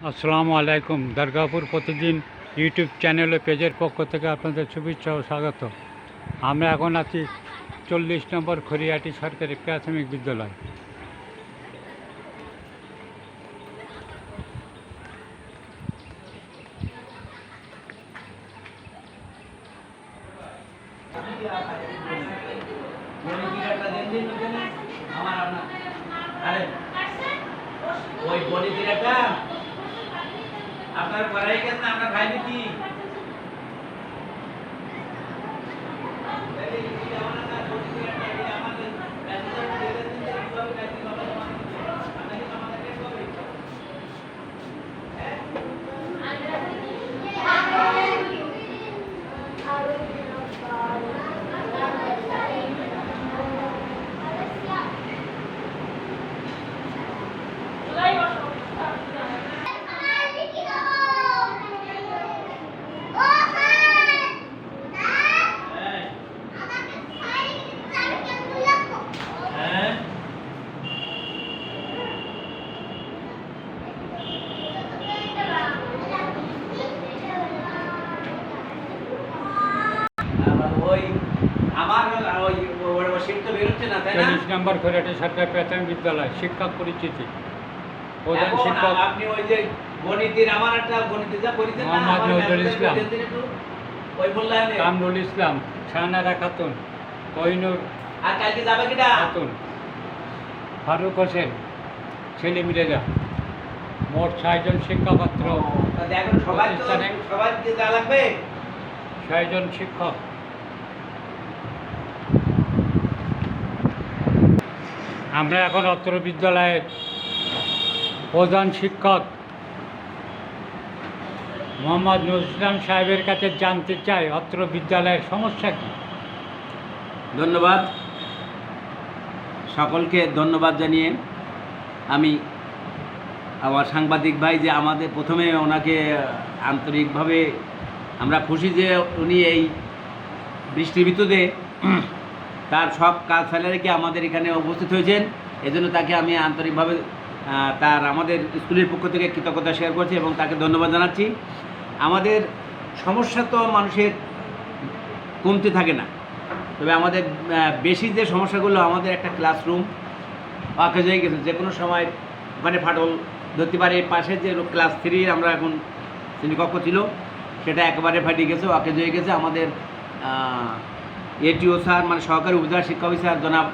আসসালামু আলাইকুম। দুর্গাপুর প্রতিদিন ইউটিউব চ্যানেল ও পেজের পক্ষ থেকে আপনাদের শুভেচ্ছা ও স্বাগত। আমরা এখন আছি 40 নম্বর খড়িয়াটি সরকারি প্রাথমিক বিদ্যালয়। আপনার পড়াই গেছে না আপনার ভাই নাকি নম্বর খড়িয়াটি সরকারি প্রাথমিক বিদ্যালয়। শিক্ষক পরিচিতি, প্রধান শিক্ষক আপনি ওই যে গণিতের আমার একটা গণিতে যা পরিচিত না মোহাম্মদ নজরুল ইসলাম, ওই মূল্যায়নে কামরুল ইসলাম, শাহনারা খাতুন, কোহিনুর আর কালকে যাবে কিনা খাতুন, ফারুক হোসেন, ছেলে মিলেজা। মোট 6 জন শিক্ষাপাত্র। দেখুন সবাই তো সবাই যা লাগবে 6 জন শিক্ষক। আমরা এখন অত্র বিদ্যালয়ের প্রধান শিক্ষক মোহাম্মদ নজরুল ইসলাম সাহেবের কাছে জানতে চাই অত্র বিদ্যালয়ের সমস্যা কী। ধন্যবাদ, সকলকে ধন্যবাদ জানিয়ে আমি আমার সাংবাদিক ভাই যে আমাদের প্রথমে ওনাকে আন্তরিকভাবে আমরা খুশি যে উনি এই বৃষ্টির ভিতরে তার সব কাজ ফেলে রেখে আমাদের এখানে উপস্থিত হয়েছেন। এজন্য তাকে আমি আন্তরিকভাবে তার আমাদের স্কুলের পক্ষ থেকে কৃতজ্ঞতা শেয়ার করছি এবং তাকে ধন্যবাদ জানাচ্ছি। আমাদের সমস্যা তো মানুষের কমতে থাকে না, তবে আমাদের বেশি যে সমস্যাগুলো, আমাদের একটা ক্লাসরুম অকেজ হয়ে গেছে, যে কোনো সময় ওখানে ফাটল ধরতে পারে। পাশে যে ক্লাস 3 আমরা এখন শ্রেণীকক্ষ ছিল সেটা একেবারে ফাটে গেছে, অকেজ হয়ে গেছে। আমাদের এটিও স্যার মানে সহকারী উপজেলা শিক্ষা অফিসার জনাব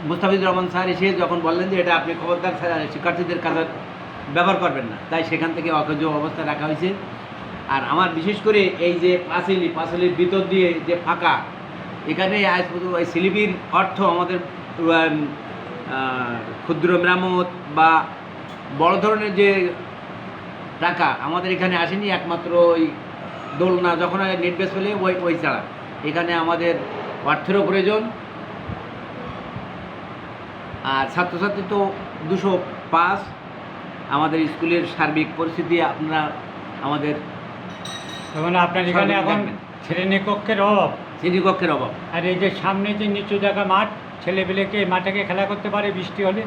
মুস্তাফিজুর রহমান স্যার এসে যখন বললেন যে এটা আপনি খবরদার শিক্ষার্থীদের কাজে ব্যবহার করবেন না, তাই সেখান থেকে অকেজ অবস্থা রাখা হয়েছে। আর আমার বিশেষ করে এই যে পাঁচিলির ভিতর দিয়ে যে ফাঁকা, এখানে আজ পর্যন্ত ওই স্লিপির অর্থ আমাদের ক্ষুদ্র মেরামত বা বড় ধরনের যে টাকা আমাদের এখানে আসেনি। একমাত্র ওই দোলনা যখন নেট বেস হলে ওই ছাড়া এখানে আমাদের অর্থেরও প্রয়োজন। আর ছাত্রছাত্রী তো 205। আমাদের স্কুলের সার্বিক পরিস্থিতি আপনারা আমাদের মানে আপনার এখানে এখন শ্রেণীকক্ষের অভাব, আর এই যে সামনে যে নিচু জায়গা মাঠ, ছেলেপেলেকে মাঠে খেলা করতে পারে বৃষ্টি হলে?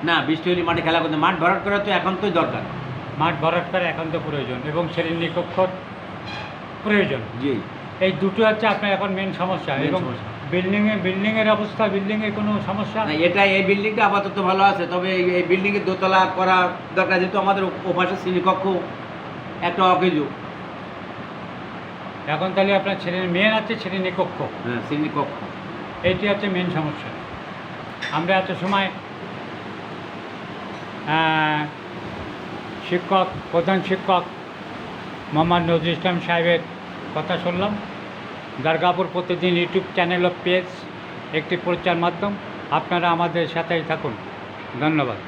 না, বৃষ্টি হলে মাঠে খেলা করতে, মাঠ ভরাট করা তো এখন তো দরকার, মাঠ ভরাট করা এখন তো প্রয়োজন এবং শ্রেণীকক্ষর প্রয়োজন। জি, এই দুটো হচ্ছে আপনার এখন মেন সমস্যা। এবং বিল্ডিংয়ের অবস্থা, বিল্ডিংয়ের কোনো সমস্যা? এটা এই বিল্ডিংটা আপাতত ভালো আছে, তবে এই বিল্ডিংয়ের দোতলা করা দরকার, যেহেতু আমাদের ওপাশে শ্রেণীকক্ষ একটা অকেজু। এখন তাহলে আপনার মেন আছে শ্রেণীকক্ষ। হ্যাঁ, শ্রেণীকক্ষ, এইটি হচ্ছে মেন সমস্যা। আমরা এত সময় প্রধান শিক্ষক মোহাম্মদ নজরুল ইসলাম সাহেবের কথা শুনলাম। দুর্গাপুর প্রতিদিন ইউটিউব চ্যানেল ও পেজ একটি প্রচার মাধ্যম। আপনারা আমাদের সাথেই থাকুন। ধন্যবাদ।